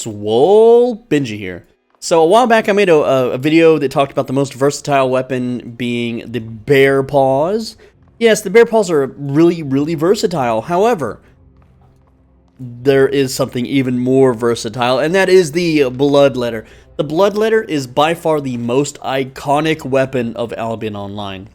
SwoleBenji here. So a while back I made a video that talked about the most versatile weapon being the bear paws. Yes, the bear paws are really versatile. However, there is something even more versatile, and that is the Bloodletter. The Bloodletter is by far the most iconic weapon of Albion Online.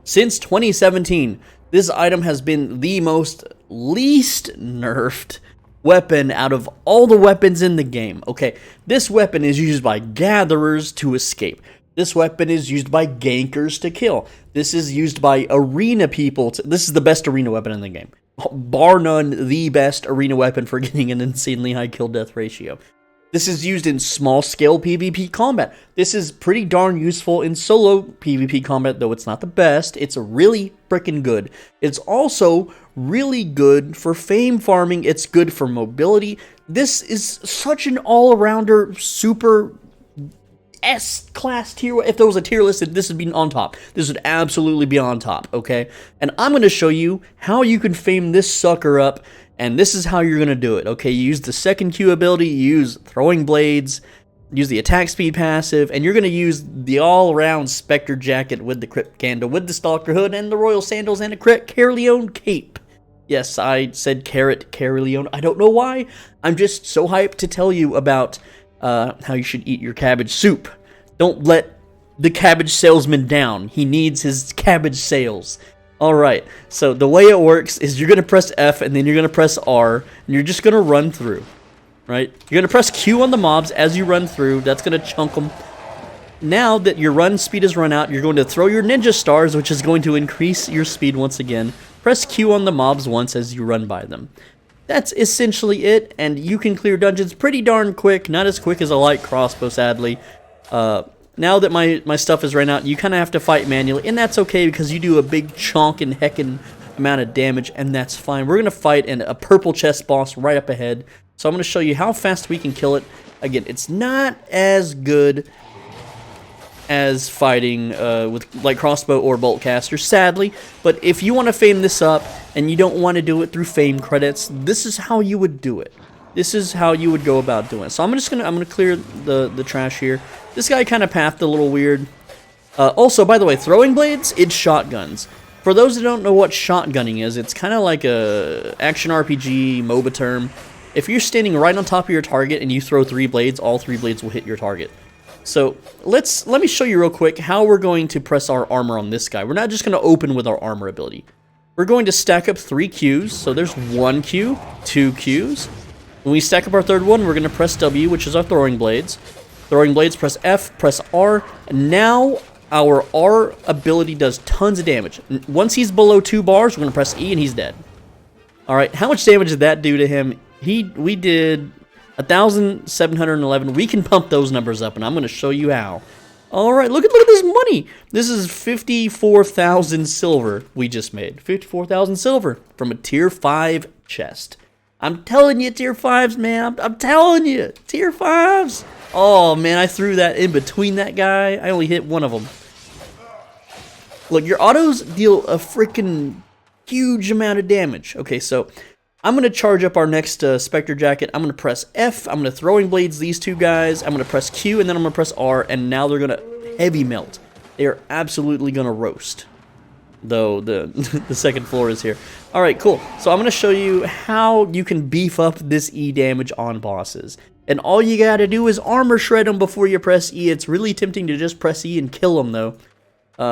Since 2017, this item has been the most least nerfed weapon out of all the weapons in the game. Okay, this weapon is used by gatherers to escape. This weapon is used by gankers to kill. This is used by arena people this is the best arena weapon in the game. Bar none, the best arena weapon for getting an insanely high kill death ratio. This is used in small scale PvP combat. This is pretty darn useful in solo PvP combat, though it's not the best. It's really freaking good. It's also really good for fame farming. It's good for mobility. This is such an all-arounder, super S-class tier. If there was a tier listed, this would be on top. This would absolutely be on top, okay? And I'm going to show you how you can fame this sucker up, and this is how you're going to do it, okay? You use the second Q ability, you use throwing blades, use the attack speed passive, and you're going to use the all-around Spectre jacket with the Crypt Candle, with the Stalker hood, and the Royal Sandals, and a Carleon cape. Yes, I said Carleon. I don't know why. I'm just so hyped to tell you about how you should eat your cabbage soup. Don't let the cabbage salesman down. He needs his cabbage sales. Alright, so the way it works is you're going to press F and then you're going to press R, and you're just going to run through. Right? You're going to press Q on the mobs as you run through. That's going to chunk them. Now that your run speed has run out, you're going to throw your ninja stars, which is going to increase your speed once again. Press Q on the mobs once as you run by them. That's essentially it, and you can clear dungeons pretty darn quick. Not as quick as a light crossbow, sadly. Now that my stuff is ran out, you kind of have to fight manually, and that's okay because you do a big chonkin' heckin' amount of damage, and that's fine. We're going to fight a purple chest boss right up ahead, so I'm going to show you how fast we can kill it. Again, it's not as good as fighting with light crossbow or bolt caster, sadly, but if you want to fame this up and you don't want to do it through fame credits, this is how you would do it. This is how you would go about doing it. So I'm gonna clear the trash here. This guy kind of pathed a little weird. Also, by the way, throwing blades, it's shotguns. For those who don't know what shotgunning is, it's kind of like a action RPG MOBA term. If you're standing right on top of your target and you throw 3 blades, all 3 blades will hit your target. So let me show you real quick how we're going to press our armor on this guy. We're not just going to open with our armor ability. We're going to stack up 3 Qs. So there's 1 Q, 2 Qs. When we stack up our third one, we're going to press W, which is our throwing blades. Throwing blades, press F, press R. And now our R ability does tons of damage. Once he's below 2 bars, we're going to press E and he's dead. Alright, how much damage did that do to him? We did 1,711. We can pump those numbers up, and I'm going to show you how. Alright, look at this money. This is 54,000 silver we just made. 54,000 silver from a tier 5 chest. I'm telling you, tier 5s, man. I'm telling you, tier 5s. Oh, man, I threw that in between that guy. I only hit one of them. Look, your autos deal a freaking huge amount of damage. Okay, so I'm going to charge up our next Spectre Jacket. I'm going to press F. I'm going to throwing blades these 2 guys. I'm going to press Q, and then I'm going to press R, and now they're going to heavy melt. They are absolutely going to roast. Though the second floor is here. Alright, cool. So I'm going to show you how you can beef up this E damage on bosses. And all you got to do is armor shred them before you press E. It's really tempting to just press E and kill them, though.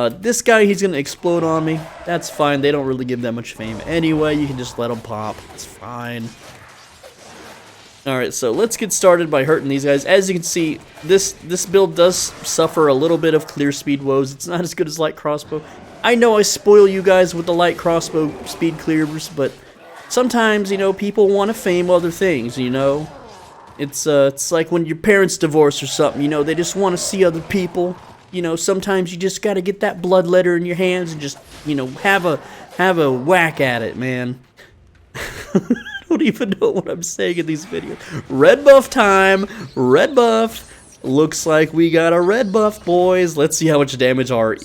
This guy, he's going to explode on me. That's fine. They don't really give that much fame. Anyway, you can just let them pop. It's fine. Alright, so let's get started by hurting these guys. As you can see, this build does suffer a little bit of clear speed woes. It's not as good as light crossbow. I know I spoil you guys with the light crossbow speed clears, but sometimes, you know, people want to fame other things, you know? It's like when your parents divorce or something, you know, they just want to see other people. You know, sometimes you just gotta get that bloodletter in your hands and just, you know, have a whack at it, man. I don't even know what I'm saying in these videos. Red buff time! Red buff! Looks like we got a red buff, boys. Let's see how much damage our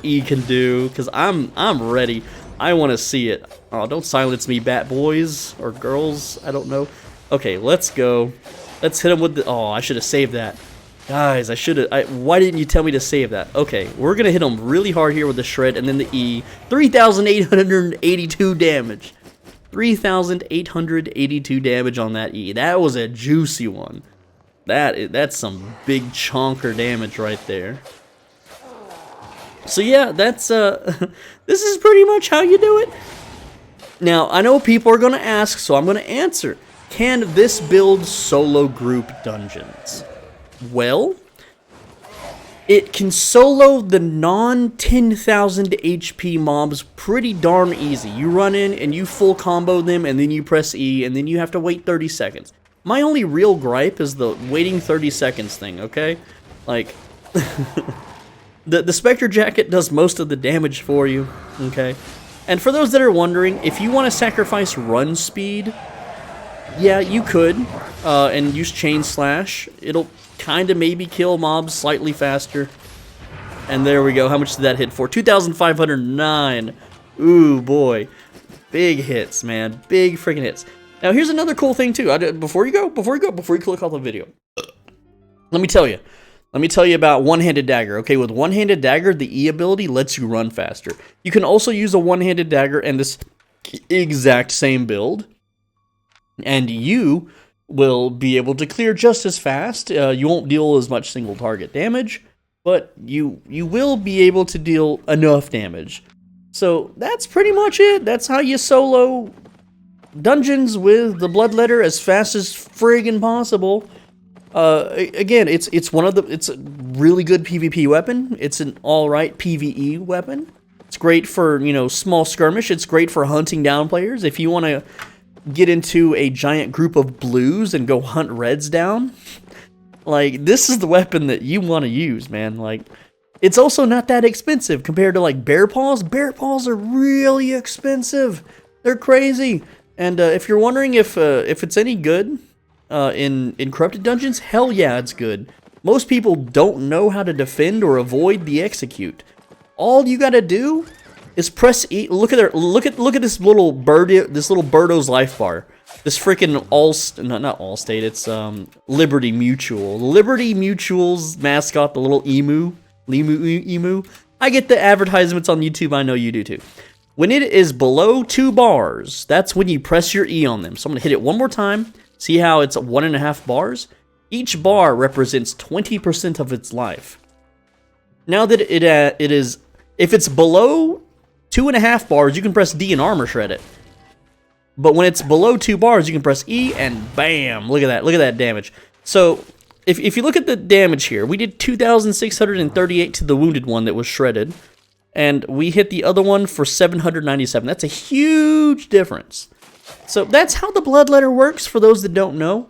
E can do, because I'm ready. I want to see it. Oh, don't silence me, bat boys or girls. I don't know. Okay, let's go. Let's hit him with the... Oh, I should have saved that. Guys, I should have... Why didn't you tell me to save that? Okay, we're going to hit him really hard here with the shred and then the E. 3,882 damage. 3,882 damage on that E. That was a juicy one. That's some big chonker damage right there. So yeah, that's this is pretty much how you do it. Now, I know people are going to ask, so I'm going to answer. Can this build solo group dungeons? Well, it can solo the non-10,000 HP mobs pretty darn easy. You run in and you full combo them and then you press E and then you have to wait 30 seconds. My only real gripe is the waiting 30 seconds thing, okay? Like, the Spectre Jacket does most of the damage for you, okay? And for those that are wondering, if you want to sacrifice run speed, yeah, you could, and use Chain Slash. It'll kind of maybe kill mobs slightly faster. And there we go. How much did that hit for? 2,509. Ooh, boy. Big hits, man. Big freaking hits. Now, here's another cool thing, too. Before you click off the video, let me tell you about One-Handed Dagger. Okay, with One-Handed Dagger, the E ability lets you run faster. You can also use a One-Handed Dagger and this exact same build, and you will be able to clear just as fast. You won't deal as much single target damage, but you will be able to deal enough damage. So that's pretty much it. That's how you solo dungeons with the Bloodletter as fast as friggin' possible. Again, it's a really good PvP weapon. It's an alright PvE weapon. It's great for, you know, small skirmish. It's great for hunting down players. If you want to get into a giant group of blues and go hunt reds down, like, this is the weapon that you want to use, man. Like, it's also not that expensive compared to, like, bear paws. Bear paws are really expensive. They're crazy. And if you're wondering if it's any good in corrupted dungeons, hell yeah, it's good. Most people don't know how to defend or avoid the execute. All you gotta do is press E. Look at this little Birdo's life bar. This freaking not Allstate. It's Liberty Mutual. Liberty Mutual's mascot, the little emu. I get the advertisements on YouTube. I know you do too. When it is below 2 bars, that's when you press your E on them. So I'm gonna hit it one more time. See how it's 1.5 bars? Each bar represents 20% of its life. Now that it is, if it's below 2.5 bars, you can press D and armor shred it. But when it's below 2 bars, you can press E and bam! Look at that! Look at that damage. So if you look at the damage here, we did 2,638 to the wounded one that was shredded, and we hit the other one for 797. That's a huge difference. So that's how the Bloodletter works, for those that don't know.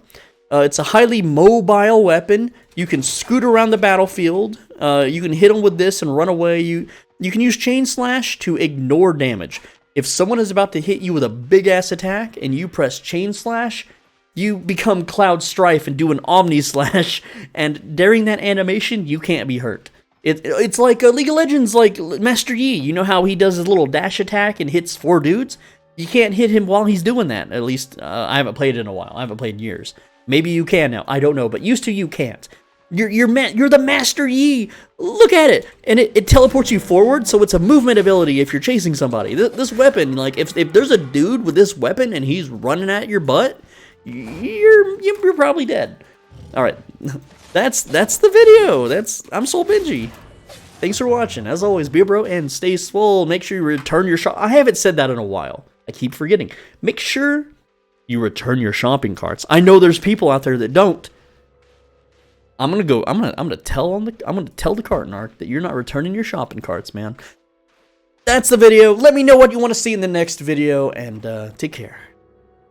It's a highly mobile weapon. You can scoot around the battlefield. You can hit them with this and run away. You can use Chain Slash to ignore damage. If someone is about to hit you with a big-ass attack and you press Chain Slash, you become Cloud Strife and do an Omni Slash, and during that animation, you can't be hurt. It's like League of Legends, like Master Yi. You know how he does his little dash attack and hits 4 dudes? You can't hit him while he's doing that. At least, I haven't played it in a while. I haven't played in years. Maybe you can now. I don't know, but used to you can't. You're the Master Yi. Look at it, and it teleports you forward, so it's a movement ability if you're chasing somebody. This weapon, like if there's a dude with this weapon and he's running at your butt, you're probably dead. All right, that's the video. I'm SwoleBenji. Thanks for watching. As always, be a bro and stay swole. Make sure you return your shop. I haven't said that in a while. I keep forgetting. Make sure you return your shopping carts. I know there's people out there that don't. I'm gonna tell the Cartonarch that you're not returning your shopping carts, man. That's the video. Let me know what you want to see in the next video, and take care.